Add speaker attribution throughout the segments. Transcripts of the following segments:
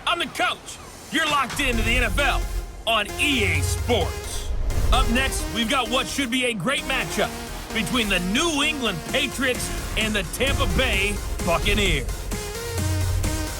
Speaker 1: I'm the coach. You're locked into the NFL on EA Sports. Up next, we've got what should be a great matchup between the New England Patriots and the Tampa Bay Buccaneers.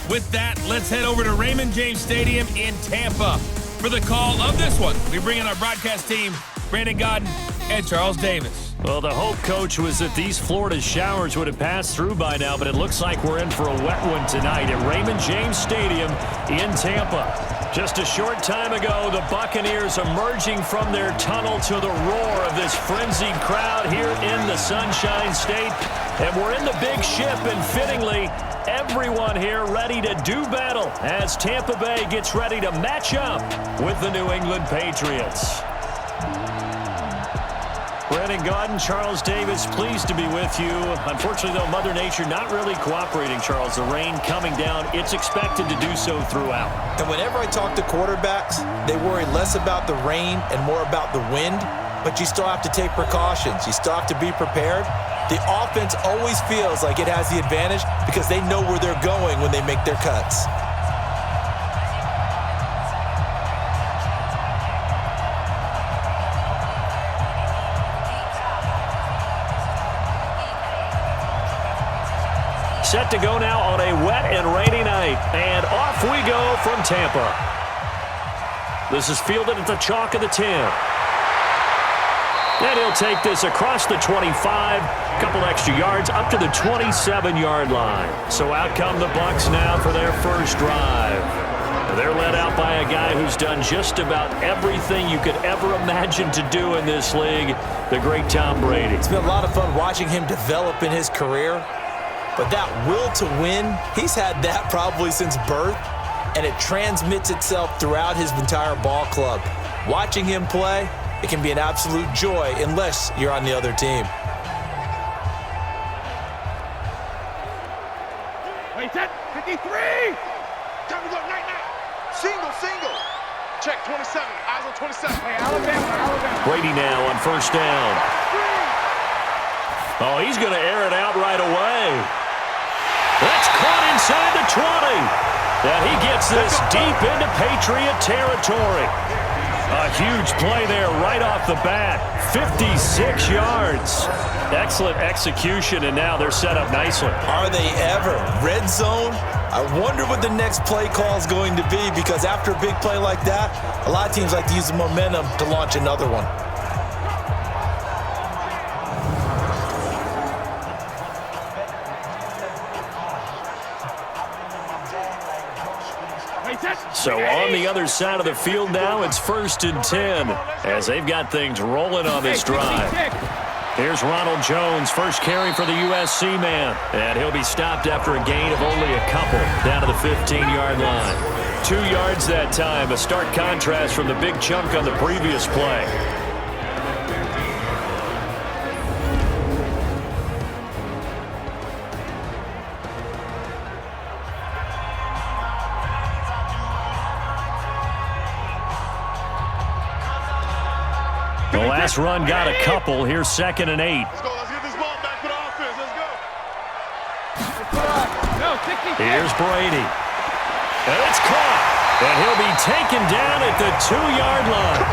Speaker 1: With that, let's head over to Raymond James Stadium in Tampa for the call of this one. We bring in our broadcast team, Brandon Godden and Charles Davis.
Speaker 2: Well, the hope, Coach, was that these Florida showers would have passed through by now, but it looks like we're in for a wet one tonight at Raymond James Stadium in Tampa. Just a short time ago, the Buccaneers emerging from their tunnel to the roar of this frenzied crowd here in the Sunshine State. And we're in the big ship, and fittingly, everyone here ready to do battle as Tampa Bay gets ready to match up with the New England Patriots. Brandon Godden, Charles Davis, pleased to be with you. Unfortunately, though, Mother Nature not really cooperating, Charles. The rain coming down. It's expected to do so throughout.
Speaker 3: And whenever I talk to quarterbacks, they worry less about the rain and more about the wind. But you still have to take precautions. You still have to be prepared. The offense always feels like it has the advantage because they know where they're going when they make their cuts.
Speaker 2: Set to go now on a wet and rainy night. And off we go from Tampa. This is fielded at the chalk of the 10. And he'll take this across the 25. A couple extra yards up to the 27-yard line. So out come the Bucs now for their first drive. They're led out by a guy who's done just about everything you could ever imagine to do in this league, the great Tom Brady.
Speaker 3: It's been a lot of fun watching him develop in his career. But that will to win, he's had that probably since birth, and it transmits itself throughout his entire ball club. Watching him play, it can be an absolute joy unless you're on the other team.
Speaker 4: Wait, set, 53! Time to go, night. Single. Check 27, eyes on 27. Hey, Alabama.
Speaker 2: Brady now on first down. Oh, he's going to air it out right away. That's caught inside the 20. And he gets this deep into Patriot territory. A huge play there right off the bat. 56 yards. Excellent execution, and now they're set up nicely.
Speaker 3: Are they ever? Red zone? I wonder what the next play call is going to be, because after a big play like that, a lot of teams like to use the momentum to launch another one.
Speaker 2: So on the other side of the field now, it's 1st and 10 as they've got things rolling on this drive. Here's Ronald Jones, first carry for the USC man. And he'll be stopped after a gain of only a couple down to the 15-yard line. 2 yards that time, a stark contrast from the big chunk on the previous play. The last run got a couple. Here's 2nd and 8.
Speaker 4: Let's get this ball back for the offense. Let's go.
Speaker 2: Here's Brady. And it's caught. And he'll be taken down at the 2-yard line.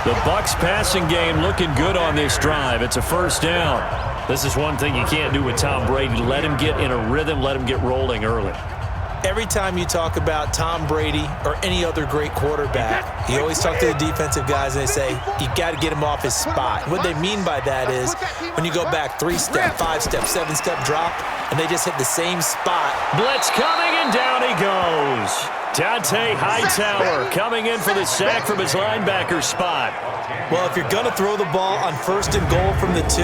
Speaker 2: The Bucs passing game looking good on this drive. It's a first down. This is one thing you can't do with Tom Brady. Let him get in a rhythm. Let him get rolling early.
Speaker 3: Every time you talk about Tom Brady or any other great quarterback, you always talk to the defensive guys and they say, you got to get him off his spot. What they mean by that is when you go back 3-step, 5-step, 7-step drop, and they just hit the same spot.
Speaker 2: Blitz coming, and down he goes. Dante Hightower coming in for the sack from his linebacker spot.
Speaker 3: Well, if you're going to throw the ball on 1st and goal from the 2,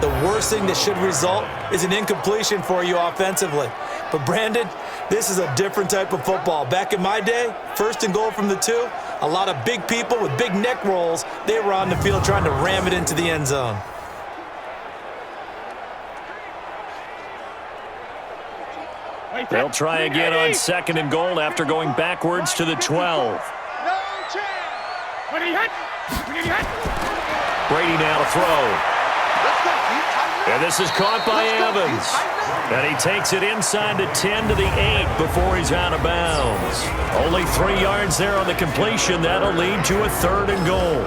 Speaker 3: the worst thing that should result is an incompletion for you offensively. But Brandon, this is a different type of football. Back in my day, 1st and goal from the 2, a lot of big people with big neck rolls, they were on the field trying to ram it into the end zone.
Speaker 2: They'll try again on 2nd and goal after going backwards to the 12.
Speaker 4: No chance. When he hit.
Speaker 2: Brady now to throw.
Speaker 4: Let's go.
Speaker 2: And this is caught by Evans. And he takes it inside the 10 to the 8 before he's out of bounds. Only 3 yards there on the completion. That'll lead to a 3rd and goal.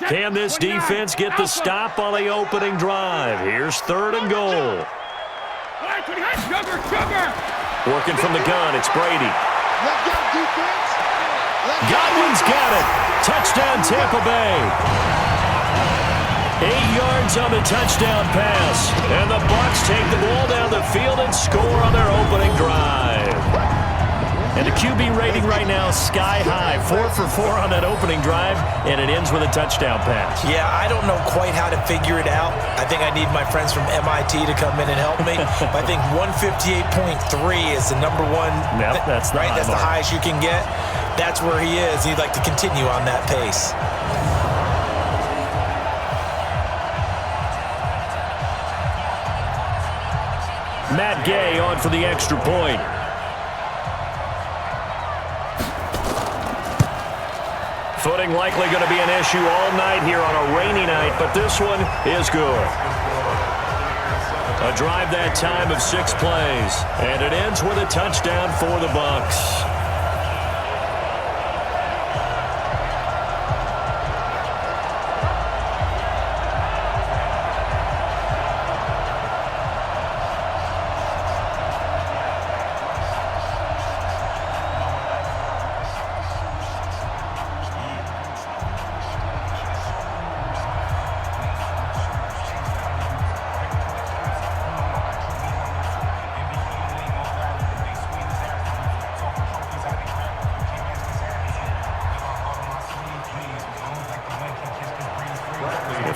Speaker 2: Can this defense get the stop on the opening drive? Here's 3rd and goal. Working from the gun, it's Brady. Godwin's got it. Touchdown, Tampa Bay. 8 yards on the touchdown pass. And the Bucs take the ball down the field and score on their opening drive. And the QB rating right now sky high. 4 for 4 on that opening drive, and it ends with a touchdown pass.
Speaker 3: Yeah, I don't know quite how to figure it out. I think I need my friends from MIT to come in and help me. I think 158.3 is the number one.
Speaker 2: Yep, that's the
Speaker 3: right. That's the highest you can get. That's where he is. He'd like to continue on that pace.
Speaker 2: Matt Gay on for the extra point. Footing likely going to be an issue all night here on a rainy night, but this one is good. A drive that time of 6 plays, and it ends with a touchdown for the Bucs.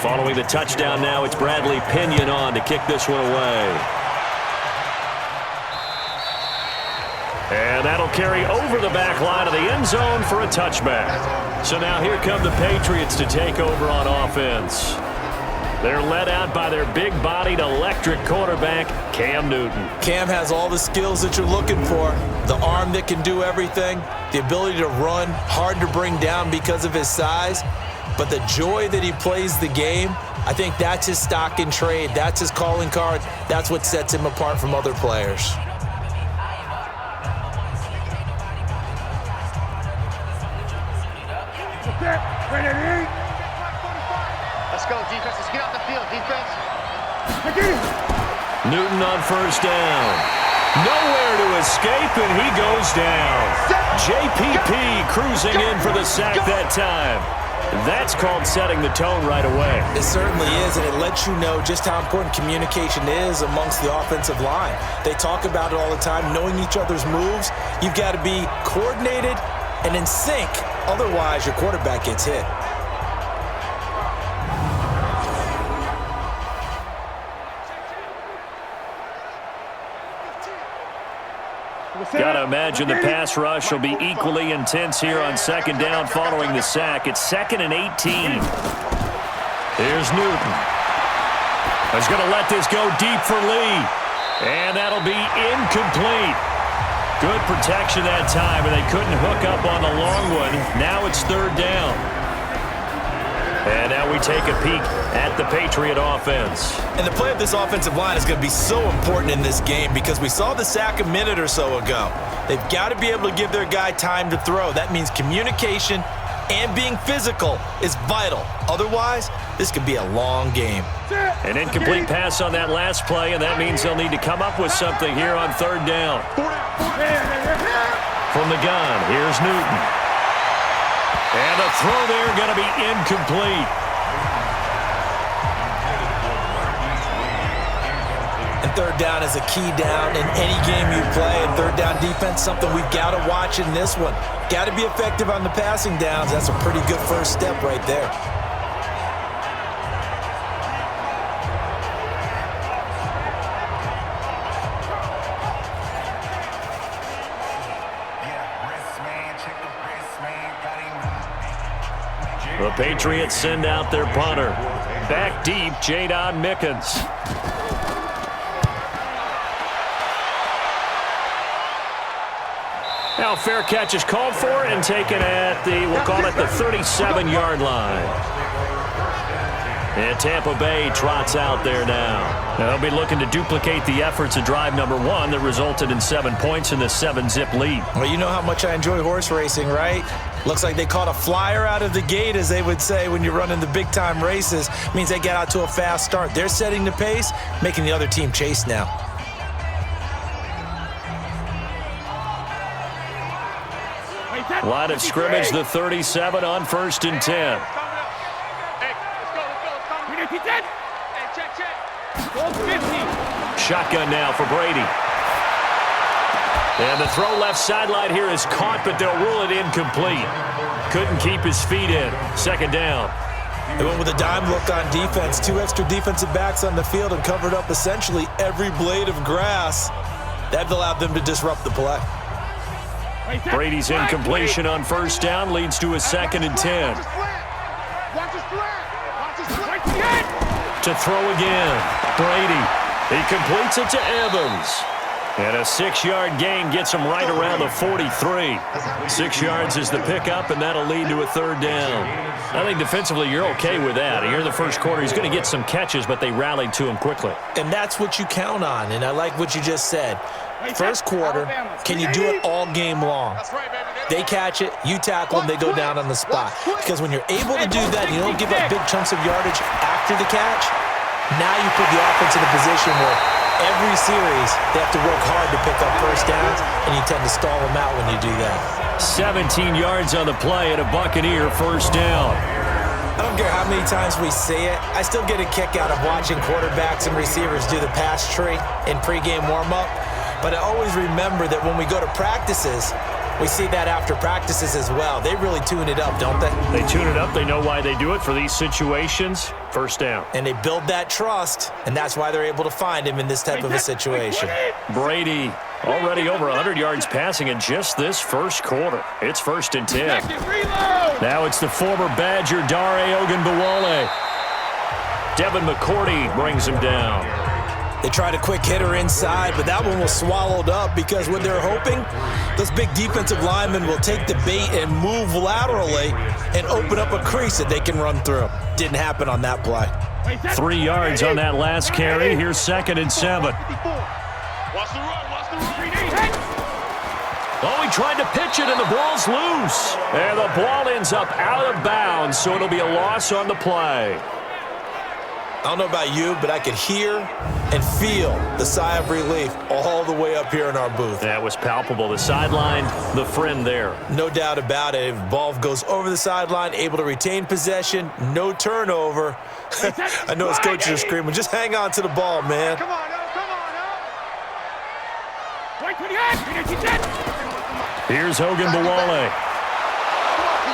Speaker 2: Following the touchdown now, it's Bradley Pinion on to kick this one away. And that'll carry over the back line of the end zone for a touchback. So now here come the Patriots to take over on offense. They're led out by their big-bodied electric quarterback, Cam Newton.
Speaker 3: Cam has all the skills that you're looking for. The arm that can do everything, the ability to run, hard to bring down because of his size. But the joy that he plays the game, I think that's his stock in trade. That's his calling card. That's what sets him apart from other players.
Speaker 4: Let's go, defense. Let's get off the field, defense.
Speaker 2: Newton on first down. Nowhere to escape, and he goes down. JPP cruising in for the sack that time. That's called setting the tone right away.
Speaker 3: It certainly is, and it lets you know just how important communication is amongst the offensive line. They talk about it all the time, knowing each other's moves. You've got to be coordinated and in sync. Otherwise, your quarterback gets hit.
Speaker 2: Got to imagine the pass rush will be equally intense here on second down following the sack. It's 2nd and 18. Here's Newton. He's going to let this go deep for Lee. And that'll be incomplete. Good protection that time, and they couldn't hook up on the long one. Now it's 3rd down. And now we take a peek at the Patriot offense.
Speaker 3: And the play of this offensive line is going to be so important in this game because we saw the sack a minute or so ago. They've got to be able to give their guy time to throw. That means communication and being physical is vital. Otherwise, this could be a long game.
Speaker 2: An incomplete pass on that last play, and that means they'll need to come up with something here on 3rd down. From the gun, here's Newton. And the throw there going to be incomplete.
Speaker 3: And 3rd down is a key down in any game you play. And 3rd down defense, something we've got to watch in this one. Got to be effective on the passing downs. That's a pretty good first step right there.
Speaker 2: Patriots send out their punter. Back deep, Jadon Mickens. Now fair catch is called for and taken at the, we'll call it the 37-yard line. And Tampa Bay trots out there now. They'll be looking to duplicate the efforts of drive number 1 that resulted in 7 points in the 7-zip lead.
Speaker 3: Well, you know how much I enjoy horse racing, right? Looks like they caught a flyer out of the gate, as they would say when you're running the big-time races. Means they get out to a fast start. They're setting the pace, making the other team chase now.
Speaker 2: Line of scrimmage, the 37 on 1st and 10. Shotgun now for Brady. And the throw left sideline here is caught, but they'll rule it incomplete. Couldn't keep his feet in. 2nd down.
Speaker 3: They went with a dime look on defense. 2 extra defensive backs on the field and covered up essentially every blade of grass. That allowed them to disrupt the play.
Speaker 2: Brady's incompletion on 1st down leads to a 2nd and 10. To throw again. Brady. He completes it to Evans. And a 6-yard gain gets him right around the 43. 6 yards is the pickup, and that'll lead to a 3rd down. I think defensively you're okay with that. Here in the first quarter, he's going to get some catches, but they rallied to him quickly.
Speaker 3: And that's what you count on, and I like what you just said. First quarter, can you do it all game long? They catch it, you tackle them, they go down on the spot. Because when you're able to do that, you don't give up big chunks of yardage after the catch, now you put the offense in a position where every series they have to work hard to pick up 1st downs, and you tend to stall them out when you do that.
Speaker 2: 17 yards on the play and a Buccaneer 1st down.
Speaker 3: I don't care how many times we say it, I still get a kick out of watching quarterbacks and receivers do the pass tree in pregame warm-up. But I always remember that when we go to practices, we see that after practices as well. They really tune it up, don't they?
Speaker 2: They tune it up. They know why they do it for these situations. 1st down.
Speaker 3: And they build that trust, and that's why they're able to find him in this type of a situation.
Speaker 2: Brady already over 100 yards passing in just this first quarter. It's 1st and 10. Now it's the former Badger Dare Ogunbowale. Devin McCourty brings him down.
Speaker 3: They tried a quick hitter inside, but that one was swallowed up because what they're hoping, those big defensive linemen will take the bait and move laterally and open up a crease that they can run through. Didn't happen on that play.
Speaker 2: 3 yards on that last carry. Here's 2nd and 7. Oh, he tried to pitch it, and the ball's loose. And the ball ends up out of bounds, so it'll be a loss on the play.
Speaker 3: I don't know about you, but I could hear and feel the sigh of relief all the way up here in our booth.
Speaker 2: That was palpable. The sideline, the friend there.
Speaker 3: No doubt about it. If ball goes over the sideline, able to retain possession, no turnover. I know his coaches are screaming, just hang on to the ball, man.
Speaker 4: Come on, come on,
Speaker 2: Here's Ogunbowale.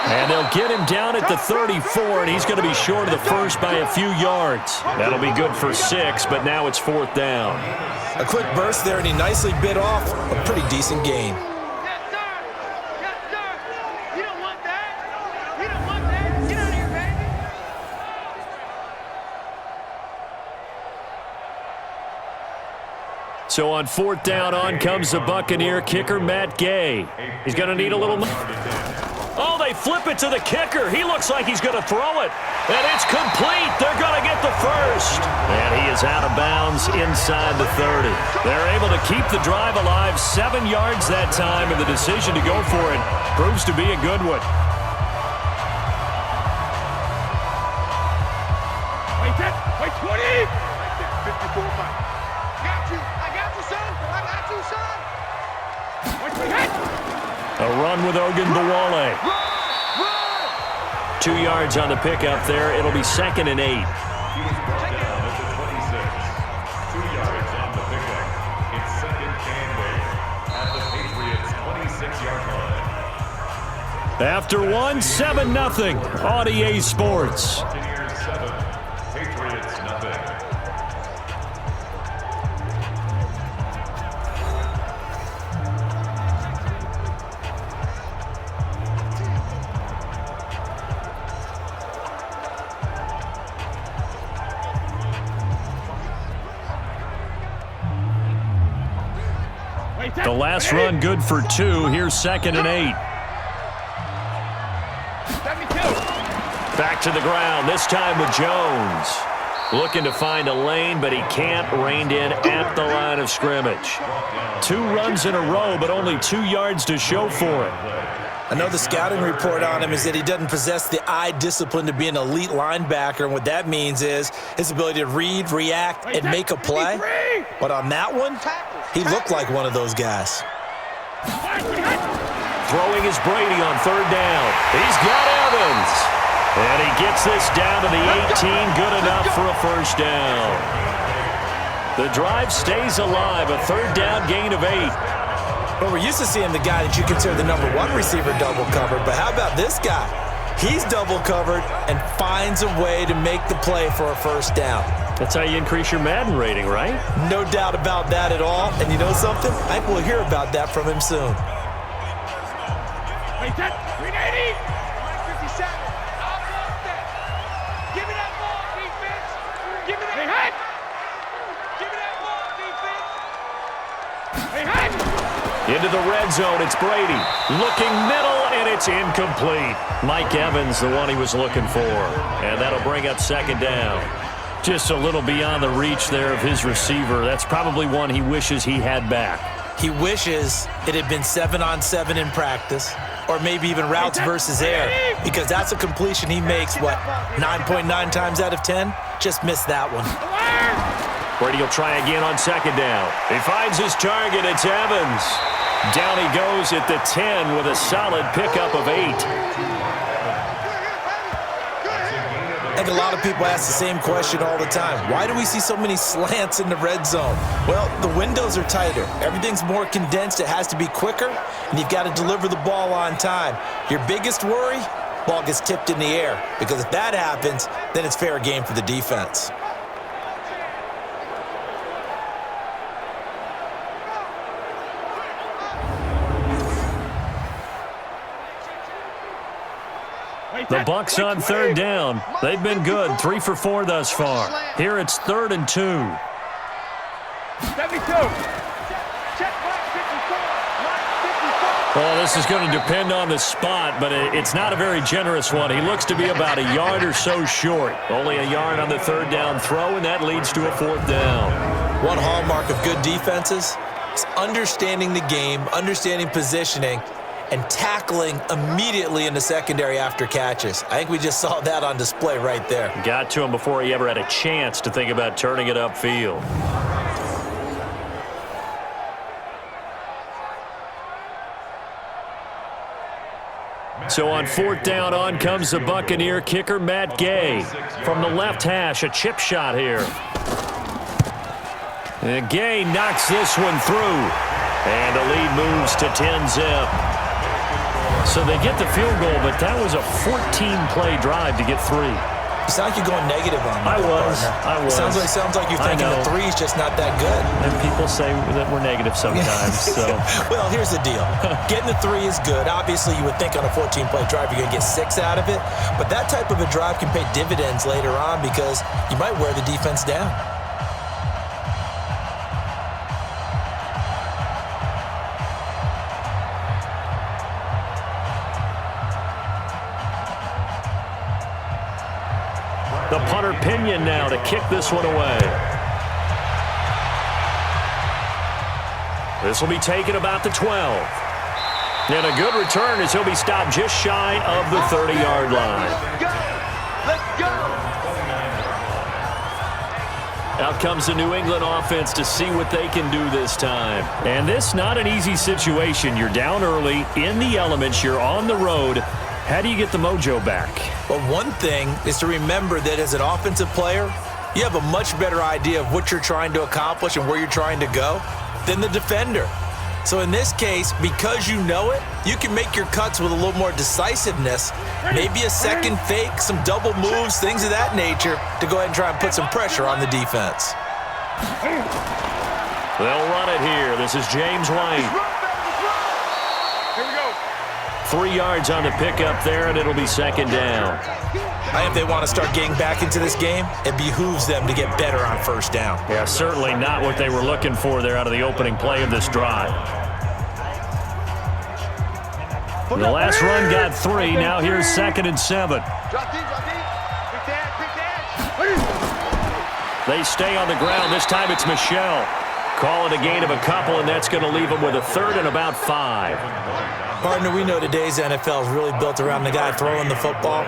Speaker 2: And they'll get him down at the 34, and he's going to be short of the first by a few yards. That'll be good for 6, but now it's 4th down.
Speaker 3: A quick burst there, and he nicely bit off a pretty decent gain.
Speaker 4: Yes, sir. Yes, sir. You don't want that. You don't want that. Get out of here, baby.
Speaker 2: So on 4th down, on comes the Buccaneer kicker, Matt Gay. He's going to need a little... Oh, they flip it to the kicker. He looks like he's going to throw it. And it's complete. They're going to get the first. And he is out of bounds inside the 30. They're able to keep the drive alive. 7 yards that time, and the decision to go for it proves to be a good one.
Speaker 4: Wait, 20. 54. I got you, son. I got you, son.
Speaker 2: A run with Ogunbowale. 2 yards on the pickup there. It'll be 2nd and 8.
Speaker 5: Down at the 26. 2 yards on the pickup. It's 2nd and 8 at the Patriots' 26-yard line.
Speaker 2: After 7-0 on EA Sports.
Speaker 5: Buccaneers 7, Patriots nothing.
Speaker 2: The last run good for 2. Here's 2nd and 8. Back to the ground, this time with Jones. Looking to find a lane, but he can't. Reined in at the line of scrimmage. 2 runs in a row, but only 2 yards to show for it.
Speaker 3: I know the scouting report on him is that he doesn't possess the eye discipline to be an elite linebacker, and what that means is his ability to read, react, and make a play. But on that one, he looked like one of those guys.
Speaker 2: Throwing is Brady on 3rd down. He's got Evans. And he gets this down to the 18, good enough for a 1st down. The drive stays alive, a 3rd down gain of 8.
Speaker 3: Well, we're used to seeing the guy that you consider the number 1 receiver double covered, but how about this guy? He's double covered and finds a way to make the play for a 1st down.
Speaker 2: That's how you increase your Madden rating, right?
Speaker 3: No doubt about that at all. And you know something? I think we'll hear about that from him soon.
Speaker 4: Wait, that 380! 57. Give me that ball, defense! Give me that head! Give me that ball, defense! Hey, head!
Speaker 2: Into the red zone, it's Brady. Looking middle, and it's incomplete. Mike Evans, the one he was looking for. And that'll bring up 2nd down. Just a little beyond the reach there of his receiver. That's probably one he wishes he had back.
Speaker 3: He wishes it had been 7-on-7 in practice, or maybe even routes versus air, because that's a completion he makes, 9.9 times out of 10? Just missed that one.
Speaker 2: Brady will try again on 2nd down. He finds his target. It's Evans. Down he goes at the 10 with a solid pickup of 8.
Speaker 3: I think a lot of people ask the same question all the time. Why do we see so many slants in the red zone? Well, the windows are tighter. Everything's more condensed. It has to be quicker, and you've got to deliver the ball on time. Your biggest worry? Ball gets tipped in the air, because if that happens, then it's fair game for the defense.
Speaker 2: The Bucs on 3rd down. They've been good, 3 for 4 thus far. Here it's 3rd and 2.
Speaker 4: 72. Check back 54.
Speaker 2: Well, this is going to depend on the spot, but it's not a very generous one. He looks to be about a yard or so short. Only a yard on the 3rd down throw, and that leads to a 4th down.
Speaker 3: One hallmark of good defenses is understanding the game, understanding positioning, and tackling immediately in the secondary after catches. I think we just saw that on display right there.
Speaker 2: Got to him before he ever had a chance to think about turning it upfield. So on 4th down, on comes the Buccaneer kicker, Matt Gay. From the left hash, a chip shot here. And Gay knocks this one through. And the lead moves to 10-zip. So they get the field goal, but that was a 14-play drive to get 3.
Speaker 3: You sound like you're going negative on me.
Speaker 2: I was.
Speaker 3: Sounds like you're thinking the 3's just not that good.
Speaker 2: And people say that we're negative sometimes. So.
Speaker 3: Well, here's the deal. Getting the 3 is good. Obviously, you would think on a 14-play drive you're going to get 6 out of it. But that type of a drive can pay dividends later on because you might wear the defense down.
Speaker 2: The punter Pinion now to kick this one away. This will be taken about the 12. And a good return as he'll be stopped just shy of the 30-yard line.
Speaker 4: Let's go!
Speaker 2: Out comes the New England offense to see what they can do this time. And this not an easy situation. You're down early, in the elements, you're on the road. How do you get the mojo back?
Speaker 3: Well, one thing is to remember that as an offensive player, you have a much better idea of what you're trying to accomplish and where you're trying to go than the defender. So in this case, because you know it, you can make your cuts with a little more decisiveness, maybe a second fake, some double moves, things of that nature, to go ahead and try and put some pressure on the defense.
Speaker 2: They'll run it here. This is James White.
Speaker 4: Here we go.
Speaker 2: 3 yards on the pickup there, and it'll be second down.
Speaker 3: I think if they want to start getting back into this game, it behooves them to get better on first down.
Speaker 2: Yeah, certainly not what they were looking for there out of the opening play of this drive. The last run got 3. Now here's 2nd and 7. They stay on the ground. This time it's Michel. Call it a gain of a couple, and that's going to leave them with a 3rd and about 5.
Speaker 3: Partner, we know today's NFL is really built around the guy throwing the football.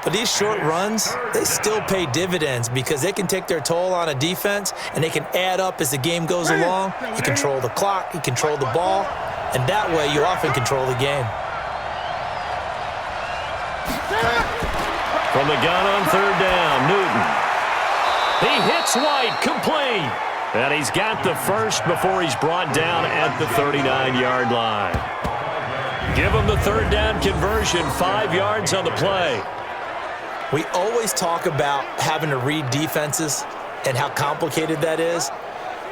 Speaker 3: But these short runs, they still pay dividends because they can take their toll on a defense, and they can add up as the game goes along. You control the clock, you control the ball, and that way you often control the game.
Speaker 2: From the gun on 3rd down, Newton. He hits White, complete. And he's got the first before he's brought down at the 39-yard line. Give him the 3rd down conversion, 5 yards on the play.
Speaker 3: We always talk about having to read defenses and how complicated that is.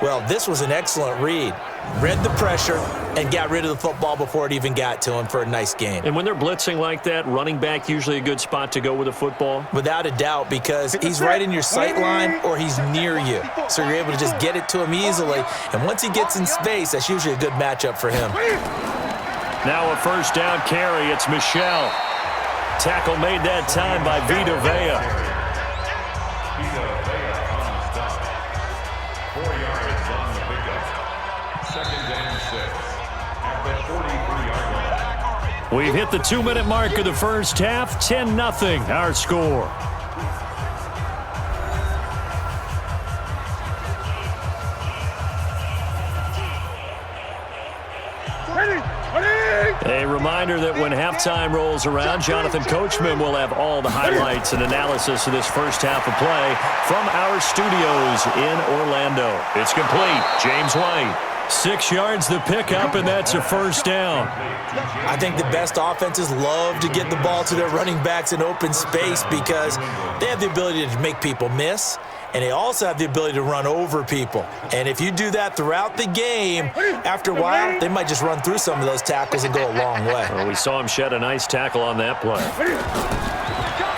Speaker 3: Well, this was an excellent read. Read the pressure and got rid of the football before it even got to him for a nice gain.
Speaker 2: And when they're blitzing like that, running back usually a good spot to go with a football?
Speaker 3: Without a doubt, because he's right in your sight line or he's near you. So you're able to just get it to him easily. And once he gets in space, that's usually a good matchup for him.
Speaker 2: Now a 1st down carry. It's Michel. Tackle made that time by Vita Vea.
Speaker 5: Vita Vea on the stop. 4 yards on the pickup. 2nd and 6 at the 43-yard line.
Speaker 2: We've hit the 2-minute mark of the first half. 10-0 our score. A reminder that when halftime rolls around, Jonathan Coachman will have all the highlights and analysis of this first half of play from our studios in Orlando. It's complete. James White. 6 yards the pickup, and that's a 1st down.
Speaker 3: I think the best offenses love to get the ball to their running backs in open space because they have the ability to make people miss, and they also have the ability to run over people. And if you do that throughout the game, after a while, they might just run through some of those tackles and go a long way.
Speaker 2: Well, we saw him shed a nice tackle on that play.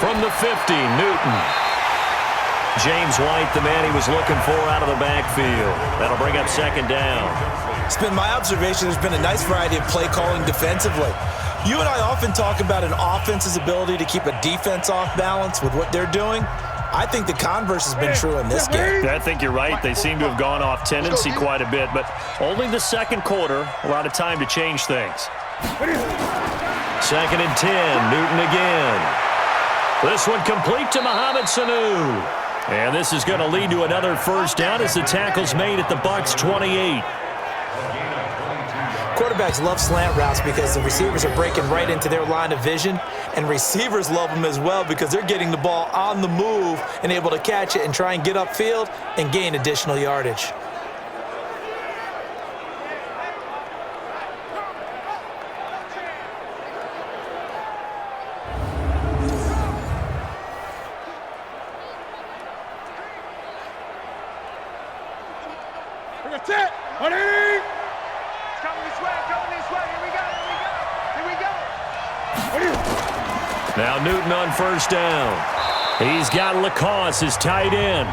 Speaker 2: From the 50, Newton. James White, the man he was looking for out of the backfield. That'll bring up 2nd down.
Speaker 3: It's been my observation there's been a nice variety of play calling defensively. You and I often talk about an offense's ability to keep a defense off balance with what they're doing. I think the converse has been true in this game.
Speaker 2: I think you're right. They seem to have gone off tendency quite a bit, but only the 2nd quarter, a lot of time to change things. 2nd and 10, Newton again. This one complete to Mohamed Sanu. And this is going to lead to another 1st down as the tackle's made at the Bucs 28.
Speaker 3: Quarterbacks love slant routes because the receivers are breaking right into their line of vision, and receivers love them as well because they're getting the ball on the move and able to catch it and try and get upfield and gain additional yardage.
Speaker 4: That's it. Honey! It's coming this way, Here we go.
Speaker 2: Now Newton on 1st down. He's got Lacoste, his tight end.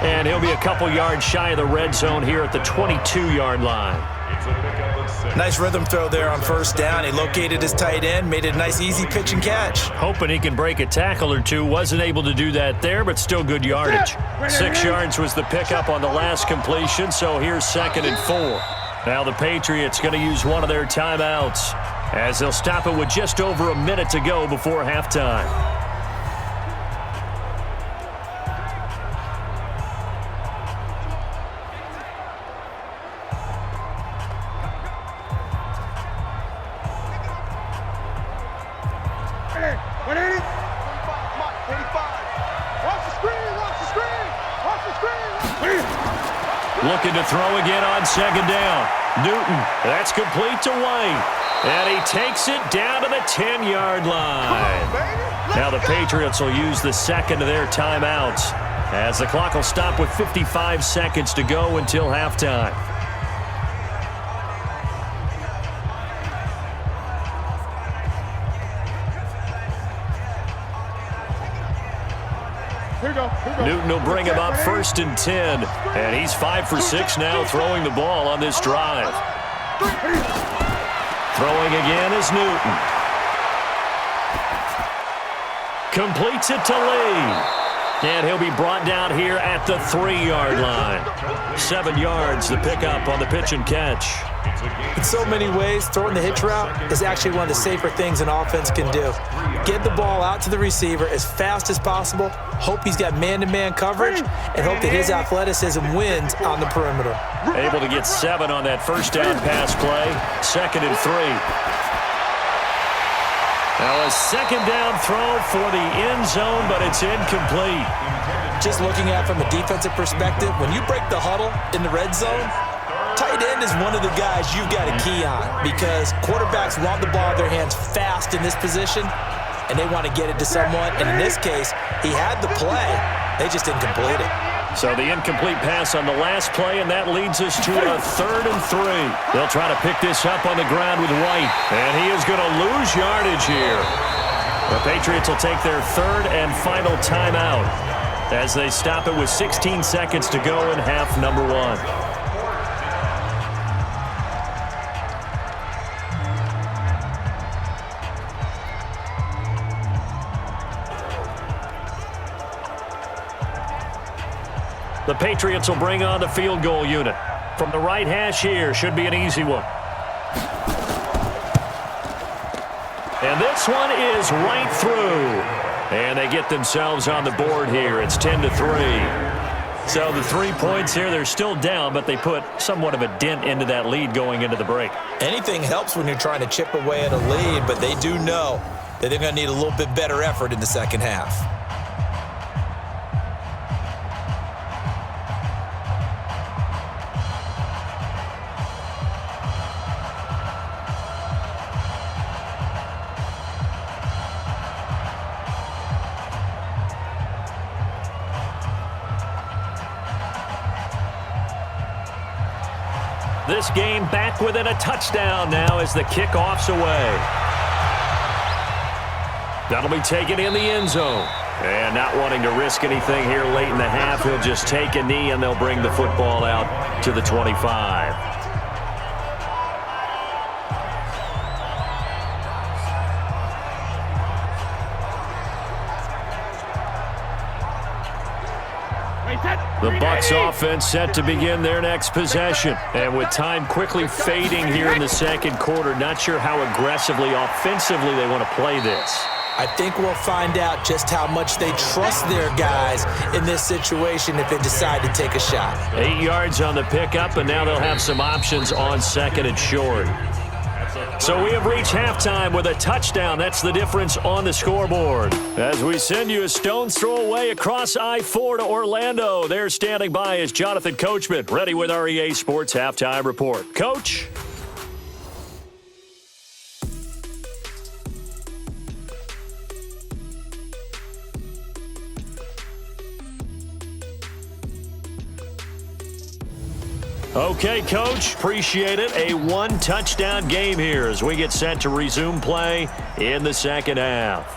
Speaker 2: And he'll be a couple yards shy of the red zone here at the 22-yard line.
Speaker 5: It's a pickup of 6.
Speaker 3: Nice rhythm throw there on 1st down. He located his tight end, made it a nice easy pitch and catch.
Speaker 2: Hoping he can break a tackle or two. Wasn't able to do that there, but still good yardage. 6 yards was the pickup on the last completion, so here's 2nd and 4. Now the Patriots going to use one of their timeouts as they'll stop it with just over a minute to go before halftime. Looking to throw again on 2nd down. Newton, that's complete to White. And he takes it down to the 10-yard line. Now the Patriots will use the 2nd of their timeouts as the clock will stop with 55 seconds to go until halftime. Newton will bring him up 1st and 10. And he's 5 for 6 now throwing the ball on this drive. Throwing again is Newton. Completes it to Lee. And he'll be brought down here at the 3-yard line. 7 yards, the pickup on the pitch and catch.
Speaker 3: In so many ways, throwing the hitch route is actually one of the safer things an offense can do. Get the ball out to the receiver as fast as possible, hope he's got man-to-man coverage, and hope that his athleticism wins on the perimeter.
Speaker 2: Able to get 7 on that first down pass play. 2nd and 3. Now a second down throw for the end zone, but it's incomplete.
Speaker 3: Just looking at it from a defensive perspective, when you break the huddle in the red zone, tight end is one of the guys you've got to key on because quarterbacks want the ball in their hands fast in this position, and they want to get it to someone. And in this case, he had the play. They just didn't complete it.
Speaker 2: So the incomplete pass on the last play, and that leads us to a 3rd and 3. They'll try to pick this up on the ground with White, and he is going to lose yardage here. The Patriots will take their 3rd and final timeout as they stop it with 16 seconds to go in half number 1. The Patriots will bring on the field goal unit. From the right hash here, should be an easy one. And this one is right through. And they get themselves on the board here. It's 10-3. So the 3 points here, they're still down, but they put somewhat of a dent into that lead going into the break.
Speaker 3: Anything helps when you're trying to chip away at a lead, but they do know that they're going to need a little bit better effort in the second half.
Speaker 2: This game back within a touchdown now as the kickoff's away. That'll be taken in the end zone. And not wanting to risk anything here late in the half, he'll just take a knee and they'll bring the football out to the 25. The Bucs offense set to begin their next possession. And with time quickly fading here in the second quarter, not sure how aggressively, offensively they want to play this.
Speaker 3: I think we'll find out just how much they trust their guys in this situation if they decide to take a shot.
Speaker 2: 8 yards on the pickup, and now they'll have some options on 2nd and short. So we have reached halftime with a touchdown. That's the difference on the scoreboard. As we send you a stone's throw away across I-4 to Orlando. There standing by is Jonathan Coachman, ready with our EA Sports Halftime Report. Coach? Okay, Coach, appreciate it. A 1-touchdown game here as we get set to resume play in the second half.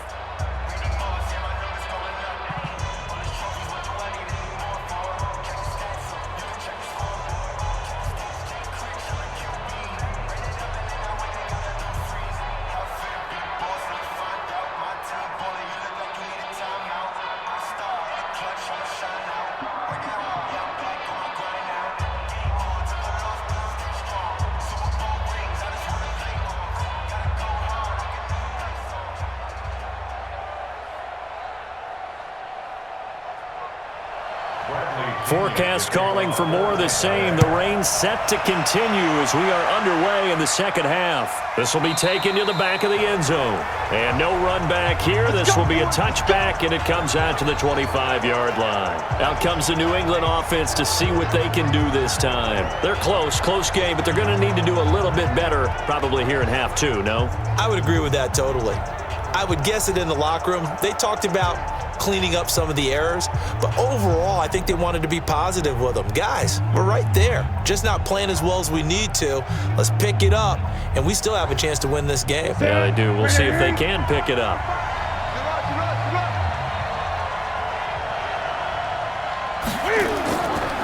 Speaker 2: Forecast calling for more of the same. The rain set to continue as we are underway in the second half. This will be taken to the back of the end zone. And no run back here. This will be a touchback, and it comes out to the 25-yard line. Out comes the New England offense to see what they can do this time. They're close game, but they're going to need to do a little bit better probably here in half 2, no?
Speaker 3: I would agree with that totally. I would guess it in the locker room. They talked about cleaning up some of the errors, but overall, I think they wanted to be positive with them. Guys, we're right there, just not playing as well as we need to. Let's pick it up, and we still have a chance to win this game.
Speaker 2: Yeah, they do. We'll see if they can pick it up.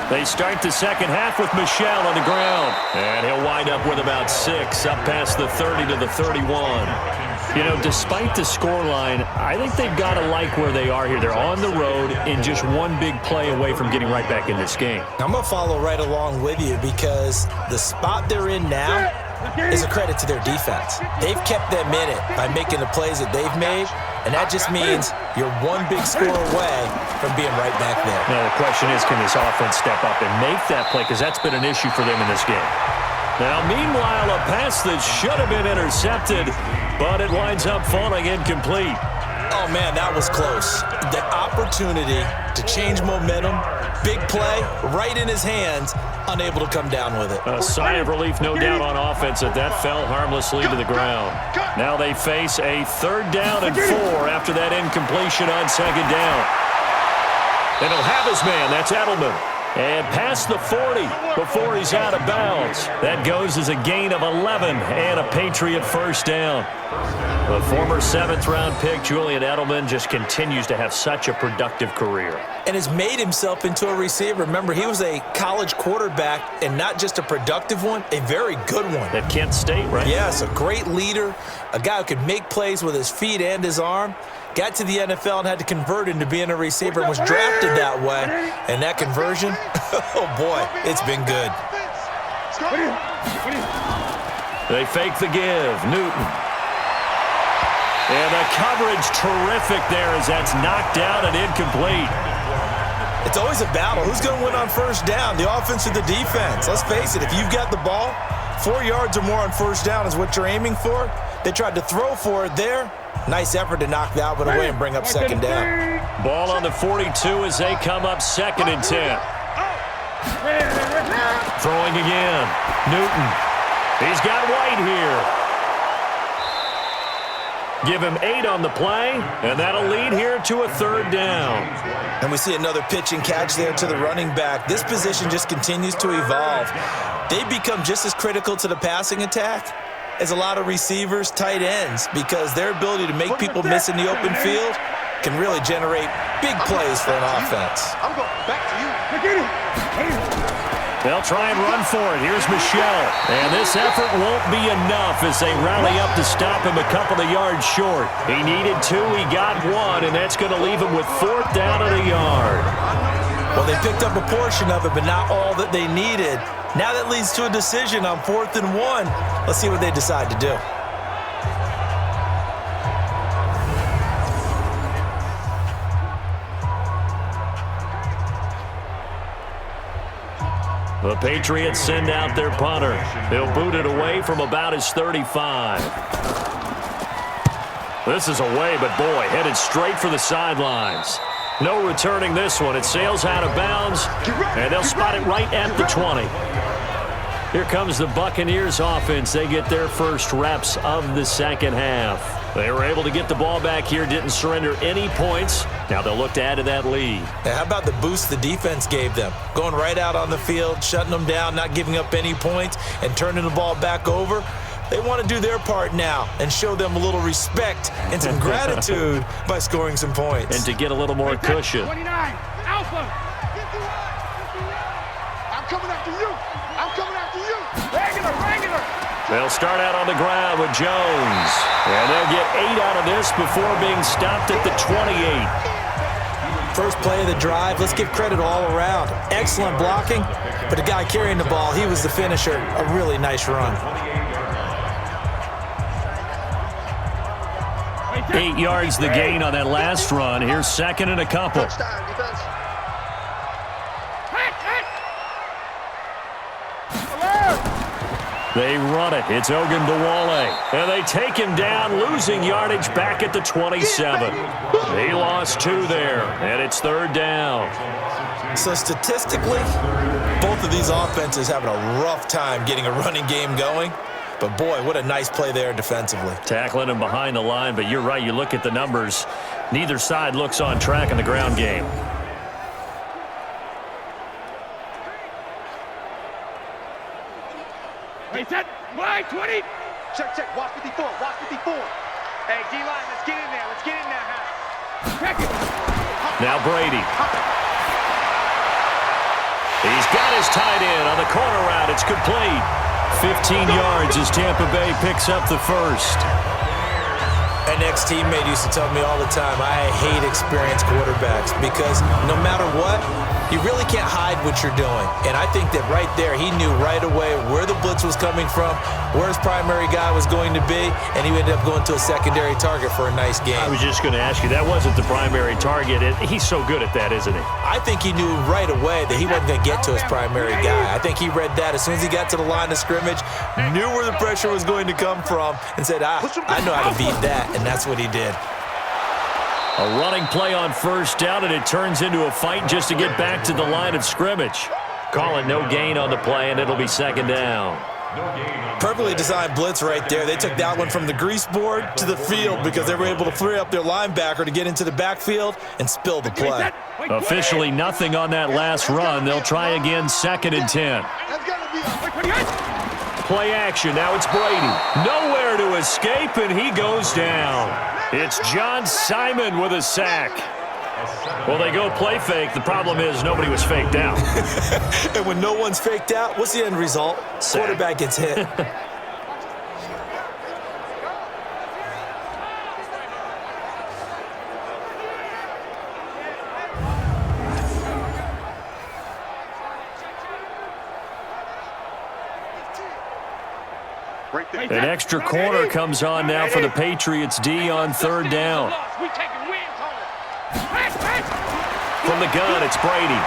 Speaker 2: They start the second half with Michel on the ground. And he'll wind up with about 6, up past the 30 to the 31. You know, despite the scoreline, I think they've got to like where they are here. They're on the road and just one big play away from getting right back in this game.
Speaker 3: I'm going to follow right along with you because the spot they're in now is a credit to their defense. They've kept them in it by making the plays that they've made, and that just means you're one big score away from being right back there.
Speaker 2: Now, the question is, can this offense step up and make that play? Because that's been an issue for them in this game. Now, meanwhile, a pass that should have been intercepted, but it winds up falling incomplete.
Speaker 3: Oh, man, that was close. The opportunity to change momentum, big play, right in his hands, unable to come down with it.
Speaker 2: A sigh of relief, no doubt, on offense that fell harmlessly to the ground. Now they face a 3rd down and 4 after that incompletion on 2nd down. And he'll have his man. That's Edelman. And past the 40 before he's out of bounds. That goes as a gain of 11 and a Patriot first down. The former 7th-round pick, Julian Edelman, just continues to have such a productive career.
Speaker 3: And has made himself into a receiver. Remember, he was a college quarterback, and not just a productive one, a very good one.
Speaker 2: At Kent State, right?
Speaker 3: Yes, a great leader, a guy who could make plays with his feet and his arm. Got to the NFL and had to convert into being a receiver and was drafted that way. And that conversion, oh boy, it's been good.
Speaker 2: They fake the give. Newton. And the coverage terrific there as that's knocked out and incomplete.
Speaker 3: It's always a battle. Who's going to win on first down, the offense or the defense? Let's face it, if you've got the ball, 4 yards or more on first down is what you're aiming for. They tried to throw for it there. Nice effort to knock that one away and bring up 2nd down.
Speaker 2: Ball on the 42 as they come up 2nd and 10. Throwing again. Newton. He's got White here. Give him 8 on the play, and that'll lead here to a 3rd down.
Speaker 3: And we see another pitch and catch there to the running back. This position just continues to evolve. They become just as critical to the passing attack as a lot of receivers, tight ends, because their ability to make people miss in the open field can really generate big plays for an offense.
Speaker 4: I'm going back to you.
Speaker 2: They'll try and run for it. Here's Michel. And this effort won't be enough as they rally up to stop him a couple of yards short. He needed 2, he got 1, and that's going to leave him with 4th down and a yard.
Speaker 3: Well, they picked up a portion of it, but not all that they needed. Now that leads to a decision on 4th and 1. Let's see what they decide to do.
Speaker 2: The Patriots send out their punter. They'll boot it away from about his 35. This is away, but boy, headed straight for the sidelines. No returning this one. It sails out of bounds, and they'll spot it right at the 20. Here comes the Buccaneers offense. They get their first reps of the second half. They were able to get the ball back here, didn't surrender any points. Now they'll look to add to that lead.
Speaker 3: Now, how about the boost the defense gave them? Going right out on the field, shutting them down, not giving up any points, and turning the ball back over. They want to do their part now and show them a little respect and some gratitude by scoring some points.
Speaker 2: And to get a little more cushion.
Speaker 4: 29, Alpha. I'm coming after you. I'm coming after you. Regular.
Speaker 2: They'll start out on the ground with Jones. And they'll get 8 out of this before being stopped at the 28.
Speaker 3: First play of the drive, let's give credit all around. Excellent blocking, but the guy carrying the ball, he was the finisher. A really nice run.
Speaker 2: 8 yards the gain on that last run. Here's 2nd and a couple. They run it. It's Ogunbowale. And they take him down, losing yardage back at the 27. He lost 2 there, and it's 3rd down.
Speaker 3: So statistically, both of these offenses having a rough time getting a running game going. But boy, what a nice play there defensively.
Speaker 2: Tackling him behind the line, but you're right. You look at the numbers. Neither side looks on track in the ground game.
Speaker 4: Hey, set. Wide 20. Check. Watch 54. Hey, D-line, let's get in there. Check it.
Speaker 2: Now Brady. He's got his tight end on the corner route. It's complete. 15 yards as Tampa Bay picks up the first.
Speaker 3: An ex-teammate used to tell me all the time, I hate experienced quarterbacks because no matter what, you really can't hide what you're doing. And I think that right there, he knew right away where the blitz was coming from, where his primary guy was going to be, and he ended up going to a secondary target for a nice game.
Speaker 2: I was just going to ask you, that wasn't the primary target. He's so good at that, isn't he?
Speaker 3: I think he knew right away that he wasn't going to get to his primary guy. I think he read that as soon as he got to the line of scrimmage, knew where the pressure was going to come from, and said, I know how to beat that, and that's what he did.
Speaker 2: A running play on first down, and it turns into a fight just to get back to the line of scrimmage. Call it no gain on the play, and it'll be second down.
Speaker 3: Perfectly designed blitz right there. They took that one from the grease board to the field because they were able to free up their linebacker to get into the backfield and spill the play.
Speaker 2: Officially nothing on that last run. They'll try again, 2nd and 10. Play action. Now it's Brady. Nowhere to escape, and he goes down. It's John Simon with a sack. Well, they go play fake. The problem is nobody was faked out.
Speaker 3: And when no one's faked out, what's the end result?
Speaker 2: Sack.
Speaker 3: Quarterback gets hit.
Speaker 2: An extra corner comes on now for the Patriots D on 3rd down. From the gun, it's Brady.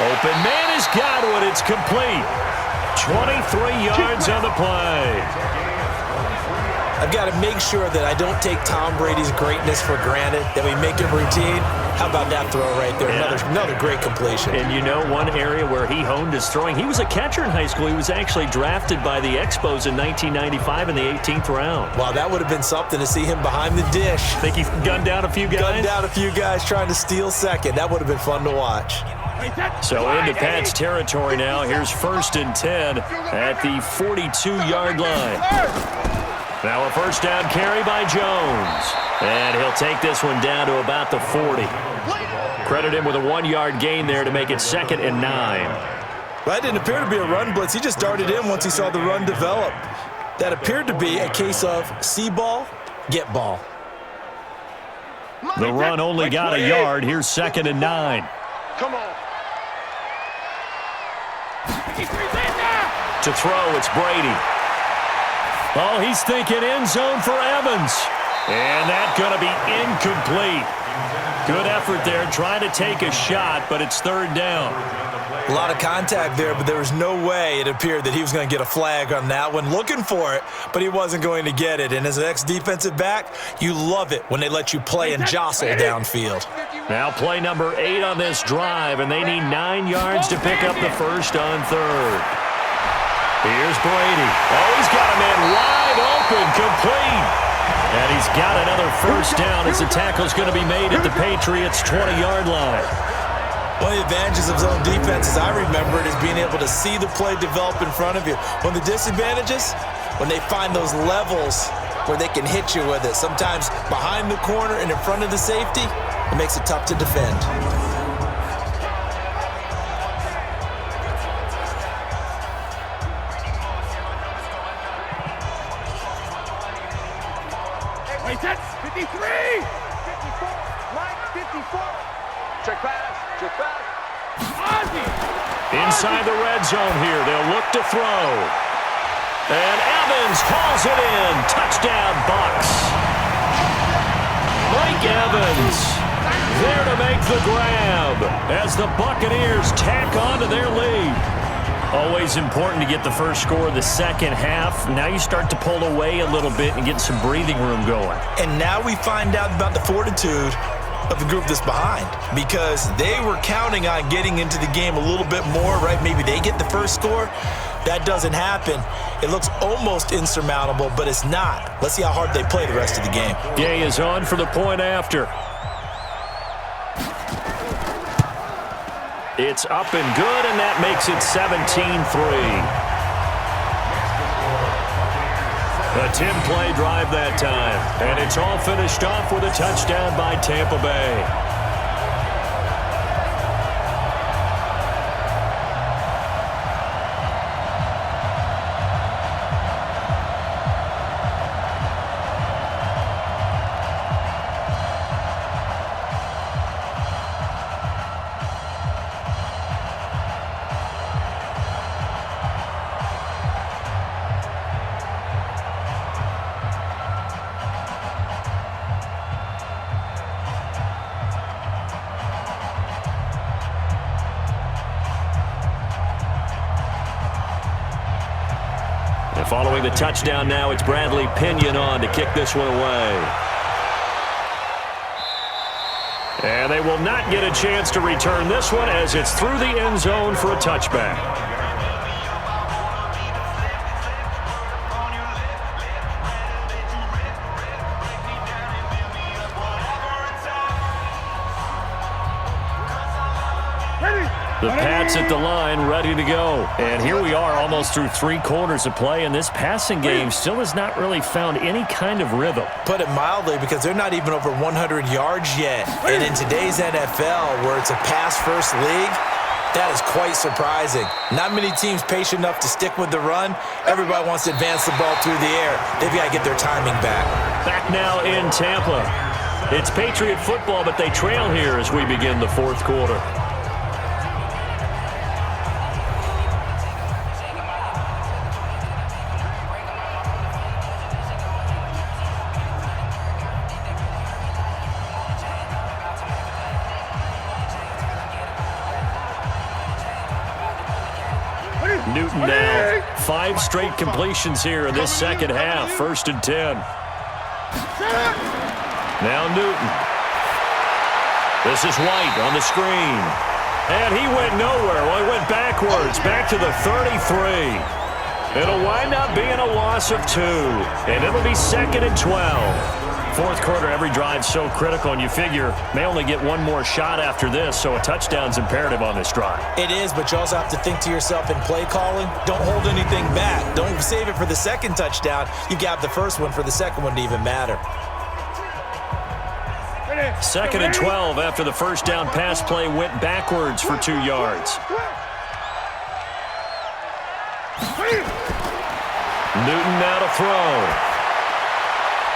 Speaker 2: Open man has got one. It's complete. 23 yards on the play.
Speaker 3: I've got to make sure that I don't take Tom Brady's greatness for granted, that we make it routine. How about that throw right there?
Speaker 2: Yeah.
Speaker 3: Another great completion.
Speaker 2: And you know one area where he honed his throwing? He was a catcher in high school. He was actually drafted by the Expos in 1995 in the 18th round.
Speaker 3: Wow, that would have been something to see him behind the dish.
Speaker 2: Think he gunned down a few guys?
Speaker 3: Gunned down a few guys trying to steal second. That would have been fun to watch.
Speaker 2: So into Pat's territory now. Here's 1st and 10 at the 42-yard line. Now a first down carry by Jones. And he'll take this one down to about the 40. Credit him with a 1-yard gain there to make it 2nd and 9.
Speaker 3: Well, that didn't appear to be a run blitz. He just darted in once he saw the run develop. That appeared to be a case of see ball, get ball.
Speaker 2: The run only got a yard. Here's 2nd and 9.
Speaker 4: Come on.
Speaker 2: To throw, it's Brady. Oh, he's thinking end zone for Evans. And that's going to be incomplete. Good effort there, trying to take a shot, but it's 3rd down.
Speaker 3: A lot of contact there, but there was no way it appeared that he was going to get a flag on that one. Looking for it, but he wasn't going to get it. And as an ex-defensive back, you love it when they let you play and jostle downfield.
Speaker 2: Now play number 8 on this drive, and they need 9 yards to pick up the first on 3rd. Here's Brady. Oh, he's got a man wide open, complete. And he's got another first down as the tackle's going to be made at the Patriots' 20-yard line.
Speaker 3: One of the advantages of zone defense, as I remember it, is being able to see the play develop in front of you. One of the disadvantages, when they find those levels where they can hit you with it, sometimes behind the corner and in front of the safety, it makes it tough to defend.
Speaker 4: Wait, that's 53! 54! Mike, 54! Check pass, check pass.
Speaker 2: Inside the red zone here, they'll look to throw. And Evans hauls it in. Touchdown, Bucs. Mike Evans there to make the grab as the Buccaneers tack on to their lead. Always important to get the first score of the second half. Now you start to pull away a little bit and get some breathing room going.
Speaker 3: And now we find out about the fortitude of the group that's behind, because they were counting on getting into the game a little bit more, right? Maybe they get the first score. That doesn't happen. It looks almost insurmountable, but it's not. Let's see how hard they play the rest of the game.
Speaker 2: Gay is on for the point after. It's up and good, and that makes it 17-3. A 10-play drive that time, and it's all finished off with a touchdown by Tampa Bay. Following the touchdown now, it's Bradley Pinion on to kick this one away. And they will not get a chance to return this one as it's through the end zone for a touchback. The Pats at the line, ready to go. And here we are almost through 3 quarters of play, and this passing game still has not really found any kind of rhythm.
Speaker 3: Put it mildly, because they're not even over 100 yards yet. And in today's NFL, where it's a pass-first league, that is quite surprising. Not many teams patient enough to stick with the run. Everybody wants to advance the ball through the air. They've got to get their timing back.
Speaker 2: Back now in Tampa. It's Patriot football, but they trail here as we begin the 4th quarter. Newton now. 5 straight completions here in this second half. 1st and 10. Now Newton. This is White on the screen. And he went nowhere. Well, he went backwards. Back to the 33. It'll wind up being a loss of 2. And it'll be 2nd and 12. 4th quarter, every drive so critical, and you figure may only get one more shot after this, so a touchdown's imperative on this drive.
Speaker 3: It is, but you also have to think to yourself in play calling, don't hold anything back. Don't save it for the second touchdown. You got the first one for the second one to even matter.
Speaker 2: 2nd and 12 after the first down pass play went backwards for 2 yards. Newton now to throw.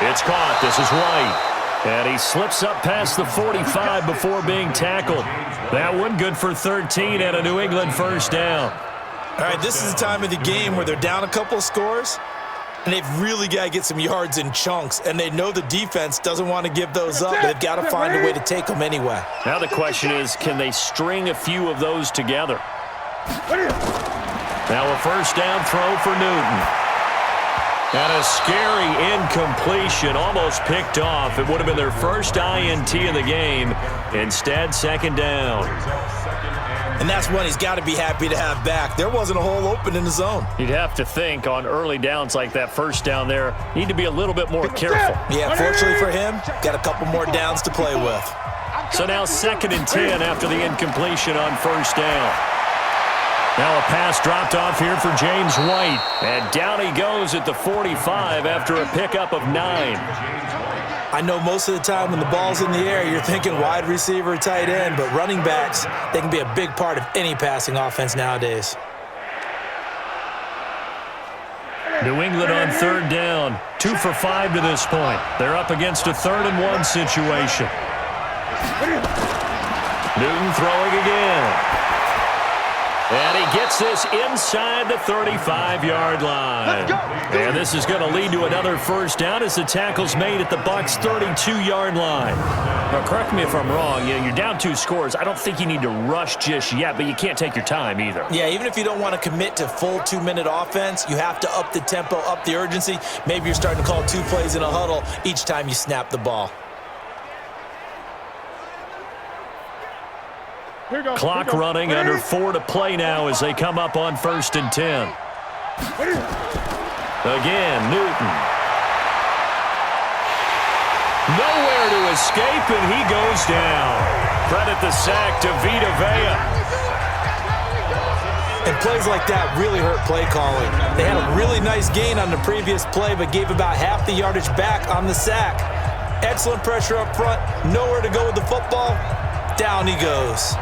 Speaker 2: It's caught. This is White. And he slips up past the 45 before being tackled. That one good for 13 and a New England first down.
Speaker 3: All right, this is the time of the game where they're down a couple of scores, and they've really got to get some yards in chunks, and they know the defense doesn't want to give those up, but they've got to find a way to take them anyway.
Speaker 2: Now the question is, can they string a few of those together? Now a first down throw for Newton. And a scary incompletion, almost picked off. It would have been their first INT of the game. Instead, 2nd down.
Speaker 3: And that's one he's got to be happy to have back. There wasn't a hole open in the zone.
Speaker 2: You'd have to think on early downs like that first down there, need to be a little bit more careful.
Speaker 3: Yeah, fortunately for him, got a couple more downs to play with.
Speaker 2: So now 2nd and 10 after the incompletion on first down. Now a pass dropped off here for James White. And down he goes at the 45 after a pickup of 9.
Speaker 3: I know most of the time when the ball's in the air, you're thinking wide receiver, tight end, but running backs, they can be a big part of any passing offense nowadays.
Speaker 2: New England on 3rd down. 2 for 5 to this point. They're up against a 3rd and 1 situation. Newton throwing again. And he gets this inside the 35-yard line. And this is going to lead to another first down as the tackle's made at the Bucs' 32-yard line. Now, correct me if I'm wrong. You're down 2 scores. I don't think you need to rush just yet, but you can't take your time either.
Speaker 3: Yeah, even if you don't want to commit to full 2-minute offense, you have to up the tempo, up the urgency. Maybe you're starting to call 2 plays in a huddle each time you snap the ball.
Speaker 2: Clock running, under 4 to play now as they come up on 1st and 10. Again, Newton. Nowhere to escape, and he goes down. Credit the sack to Vita Vea.
Speaker 3: And plays like that really hurt play calling. They had a really nice gain on the previous play, but gave about half the yardage back on the sack. Excellent pressure up front, nowhere to go with the football. Down he goes.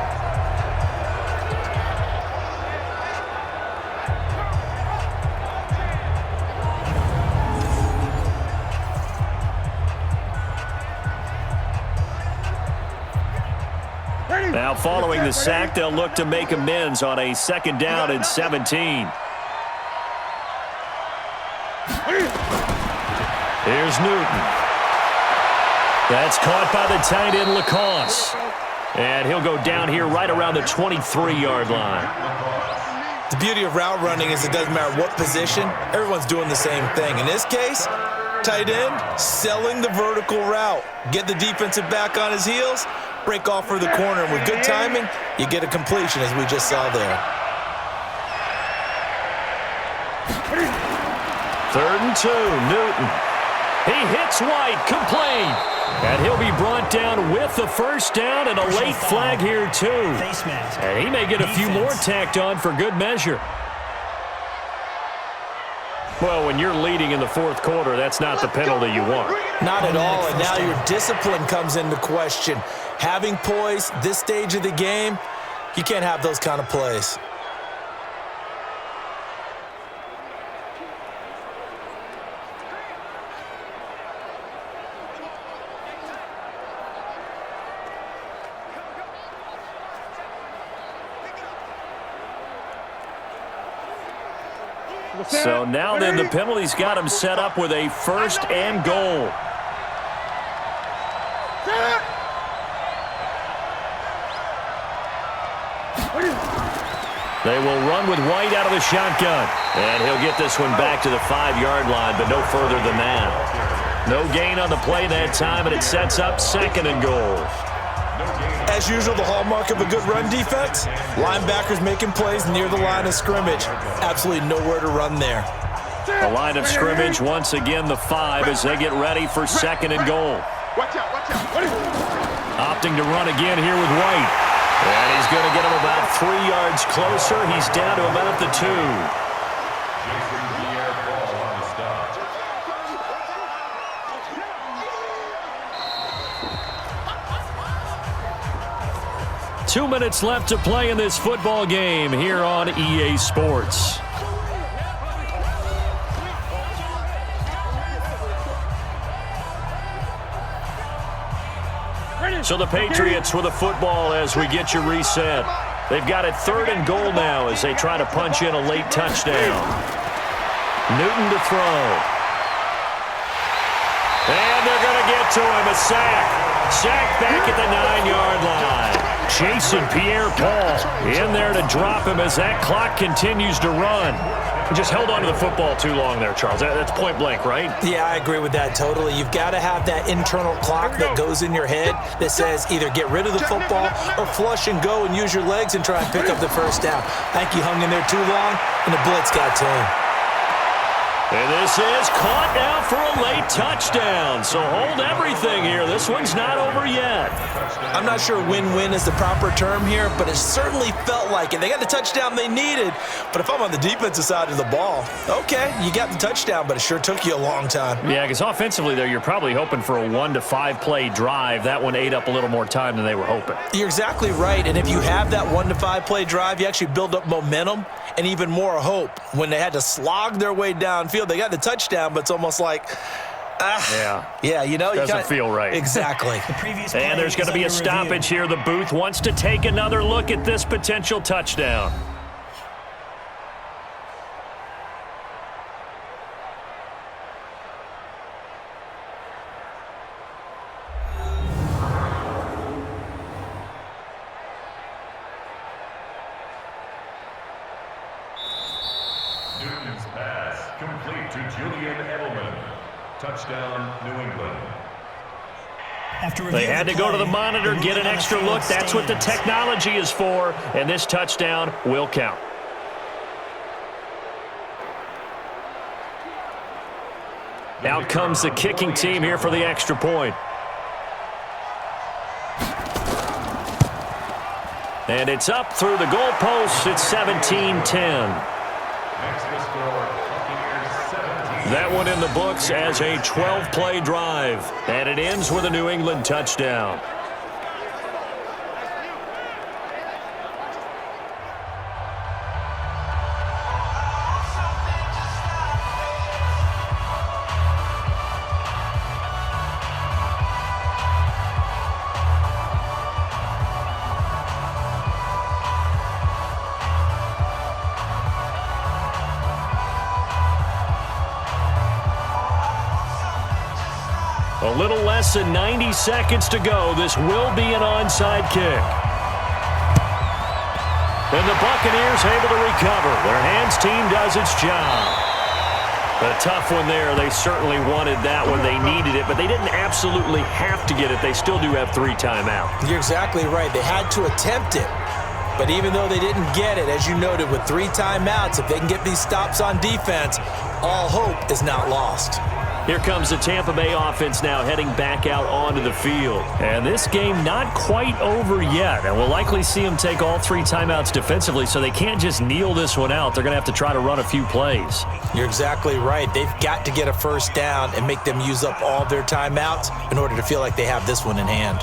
Speaker 2: Now following the sack, they'll look to make amends on a 2nd down and 17. Here's Newton. That's caught by the tight end Lacoste. And he'll go down here right around the 23-yard line.
Speaker 3: The beauty of route running is it doesn't matter what position, everyone's doing the same thing. In this case, tight end, selling the vertical route. Get the defensive back on his heels, break off for the corner, and with good timing, you get a completion as we just saw there.
Speaker 2: 3rd and 2, Newton. He hits White, complete. And he'll be brought down with the first down and a late flag here too. And he may get a few more tacked on for good measure. Well, when you're leading in the 4th quarter, that's not the penalty you want.
Speaker 3: Not at all, and now your discipline comes into question. Having poise this stage of the game, you can't have those kind of plays.
Speaker 2: So now then the penalty's got him set up with a 1st and goal. They will run with White out of the shotgun. And he'll get this one back to the 5-yard line, but no further than that. No gain on the play that time, and it sets up 2nd and goal.
Speaker 3: As usual, the hallmark of a good run defense, linebackers making plays near the line of scrimmage. Absolutely nowhere to run there.
Speaker 2: The line of scrimmage, once again, the 5 as they get ready for 2nd and goal.
Speaker 4: Watch out, watch out.
Speaker 2: Opting to run again here with White. And he's going to get him about 3 yards closer. He's down to about the 2.
Speaker 5: Jason Pierre-Paul on the stop.
Speaker 2: 2 minutes left to play in this football game here on EA Sports. So the Patriots with the football as we get you reset. They've got it 3rd and goal now as they try to punch in a late touchdown. Newton to throw. And they're going to get to him, a sack. Sack back at the 9-yard line. Jason Pierre-Paul in there to drop him as that clock continues to run. He just held on to the football too long there, Charles. That's point blank, right?
Speaker 3: Yeah, I agree with that totally. You've got to have that internal clock that goes in your head that says either get rid of the football or flush and go and use your legs and try and pick up the first down. I think he hung in there too long, and the blitz got to him.
Speaker 2: And this is caught now for a late touchdown. So hold everything here. This one's not over yet.
Speaker 3: I'm not sure win-win is the proper term here, but it certainly felt like it. They got the touchdown they needed, but if I'm on the defensive side of the ball, okay, you got the touchdown, but it sure took you a long time.
Speaker 2: Yeah, because offensively there, you're probably hoping for a 1 to 5 play drive. That one ate up a little more time than they were hoping.
Speaker 3: You're exactly right, and if you have that 1 to 5 play drive, you actually build up momentum and even more hope. When they had to slog their way downfield, they got the touchdown, but it's almost like, yeah, you know,
Speaker 2: doesn't feel right.
Speaker 3: Exactly.
Speaker 2: And there's going to be a stoppage here. The booth wants to take another look at this potential touchdown.
Speaker 5: Newton's pass complete to Julian Edelman. Touchdown, New England.
Speaker 2: They had to go to the monitor, get an extra look. That's what the technology is for, and this touchdown will count. Out comes the kicking team here for the extra point. And it's up through the goalposts. It's 17-10. That one in the books as a 12-play drive. And it ends with a New England touchdown. A little less than 90 seconds to go. This will be an onside kick. And the Buccaneers able to recover. Their hands team does its job. A tough one there. They certainly wanted that when they needed it, but they didn't absolutely have to get it. They still do have 3 timeouts.
Speaker 3: You're exactly right. They had to attempt it. But even though they didn't get it, as you noted, with 3 timeouts, if they can get these stops on defense, all hope is not lost.
Speaker 2: Here comes the Tampa Bay offense now heading back out onto the field. And this game not quite over yet. And we'll likely see them take all 3 timeouts defensively, so they can't just kneel this one out. They're going to have to try to run a few plays.
Speaker 3: You're exactly right. They've got to get a first down and make them use up all their timeouts in order to feel like they have this one in hand.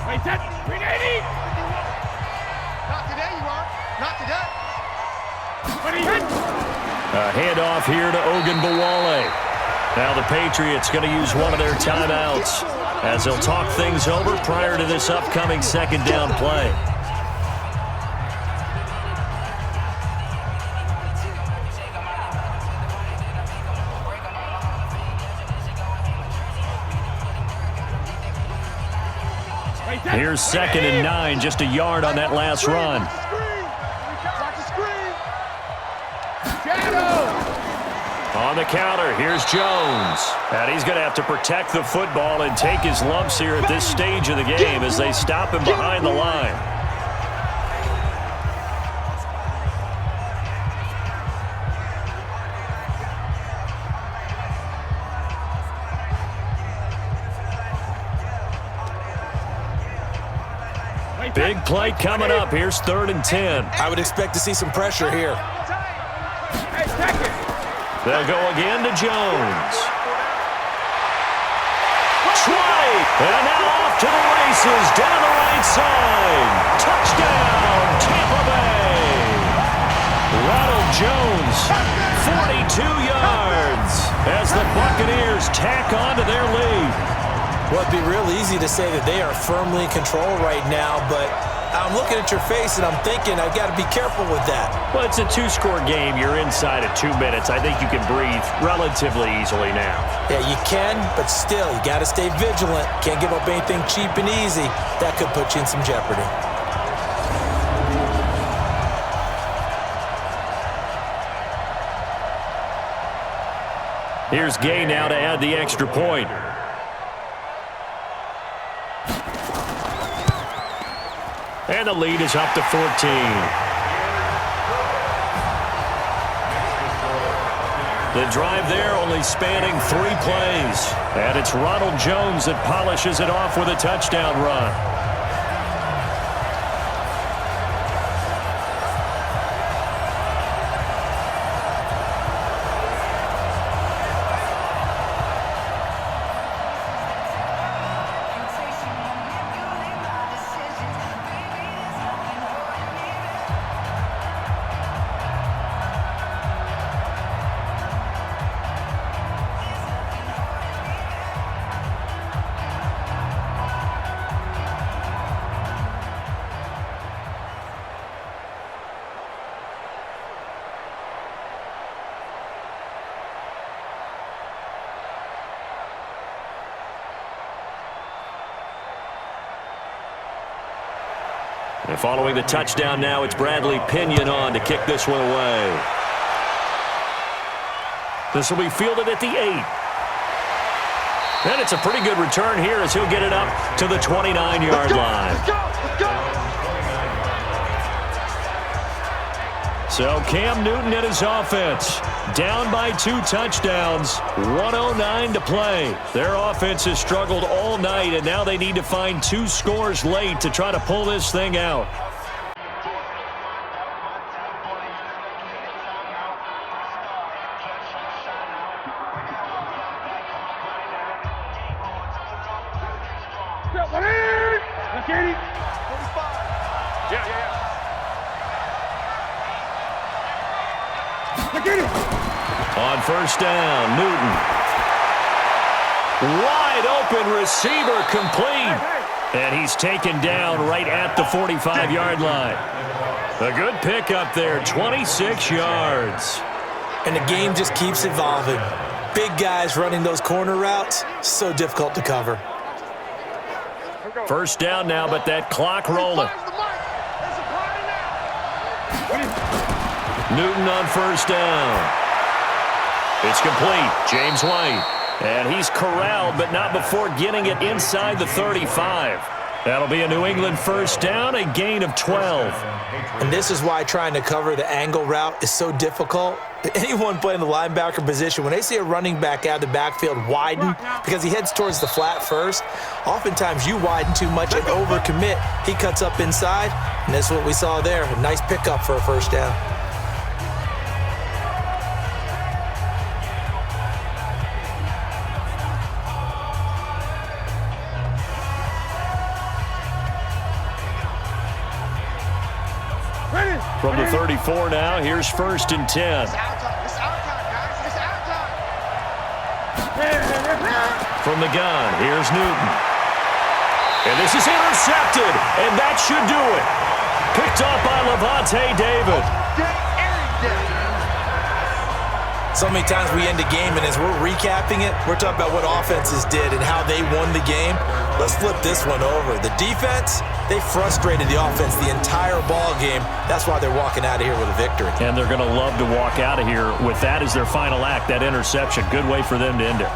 Speaker 4: Wait, set, 380! Not today, you are. Not today.
Speaker 2: A handoff here to Ogunbowale. Now the Patriots going to use one of their timeouts as they'll talk things over prior to this upcoming second down play. Here's 2nd and 9, just a yard on that last run. On the counter, here's Jones. And he's going to have to protect the football and take his lumps here at this stage of the game as they stop him behind the line. Big play coming up. Here's 3rd and 10.
Speaker 3: I would expect to see some pressure here.
Speaker 2: They'll go again to Jones. Try, and now off to the races down the right side. Touchdown, Tampa Bay. Ronald Jones, 42 yards as the Buccaneers tack on to their lead.
Speaker 3: Well, it'd be real easy to say that they are firmly in control right now, but I'm looking at your face and I'm thinking I've got to be careful with that.
Speaker 2: Well, it's a 2-score game. You're inside of 2 minutes. I think you can breathe relatively easily now.
Speaker 3: Yeah, you can, but still, you got to stay vigilant. Can't give up anything cheap and easy. That could put you in some jeopardy.
Speaker 2: Here's Gay now to add the extra point. And the lead is up to 14. The drive there only spanning 3 plays. And it's Ronald Jones that polishes it off with a touchdown run. And following the touchdown now, it's Bradley Pinion on to kick this one away. This will be fielded at the 8. And it's a pretty good return here as he'll get it up to the 29-yard line.
Speaker 4: Let's go!
Speaker 2: So Cam Newton and his offense down by 2 touchdowns, 1:09 to play. Their offense has struggled all night, and now they need to find 2 scores late to try to pull this thing out. On first down, Newton. Wide open receiver complete. And he's taken down right at the 45-yard line. A good pickup there, 26 yards.
Speaker 3: And the game just keeps evolving. Big guys running those corner routes, so difficult to cover.
Speaker 2: First down now, but that clock rolling. Newton on first down. It's complete. James White. And he's corralled, but not before getting it inside the 35. That'll be a New England first down, a gain of 12.
Speaker 3: And this is why trying to cover the angle route is so difficult. Anyone playing the linebacker position, when they see a running back out of the backfield widen because he heads towards the flat first, oftentimes you widen too much and overcommit. He cuts up inside, and that's what we saw there. A nice pickup for a first down.
Speaker 2: From the 34 now, here's first and 10.
Speaker 4: It's our time. It's our time, guys. It's our time.
Speaker 2: From the gun, here's Newton. And this is intercepted, and that should do it. Picked off by Levante David.
Speaker 3: So many times we end a game, and as we're recapping it, we're talking about what offenses did and how they won the game. Let's flip this one over. The defense, they frustrated the offense the entire ball game. That's why they're walking out of here with a victory.
Speaker 2: And they're going to love to walk out of here with that as their final act, that interception. Good way for them to end it.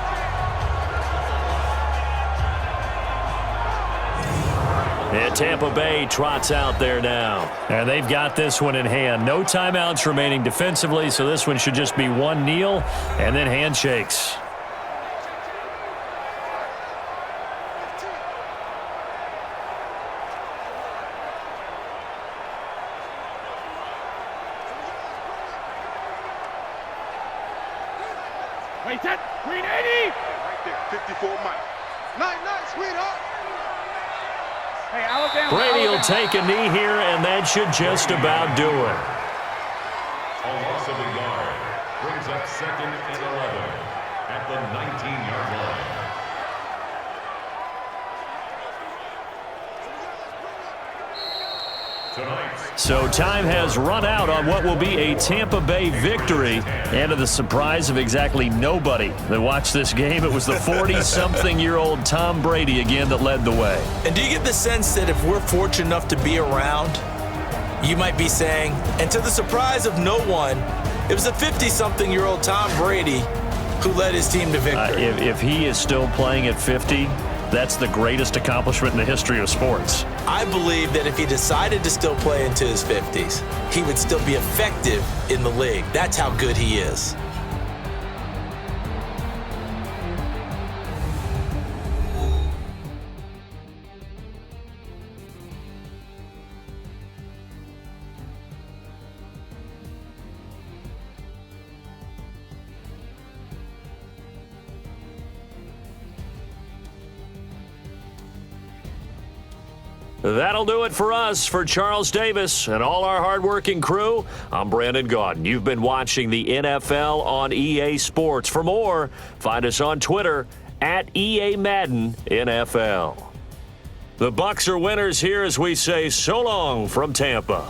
Speaker 2: And Tampa Bay trots out there now. And they've got this one in hand. No timeouts remaining defensively, so this one should just be one kneel and then handshakes.
Speaker 4: Wait, that 380. Right there, 54 Mike. Night, sweetheart. Hey, Alabama.
Speaker 2: Brady will take a knee here, and that should just about do it.
Speaker 5: A loss of a yard brings up second and 11 at the 19-yard line.
Speaker 2: So time has run out on what will be a Tampa Bay victory. And to the surprise of exactly nobody that watched this game, it was the 40-something-year-old Tom Brady again that led the way.
Speaker 3: And do you get the sense that if we're fortunate enough to be around, you might be saying, and to the surprise of no one, it was a 50-something-year-old Tom Brady who led his team to victory.
Speaker 2: If he is still playing at 50, that's the greatest accomplishment in the history of sports.
Speaker 3: I believe that if he decided to still play into his 50s, he would still be effective in the league. That's how good he is.
Speaker 2: That'll do it for us. For Charles Davis and all our hardworking crew, I'm Brandon Gaudin. You've been watching the NFL on EA Sports. For more, find us on Twitter at EA Madden NFL. The Bucs are winners here as we say so long from Tampa.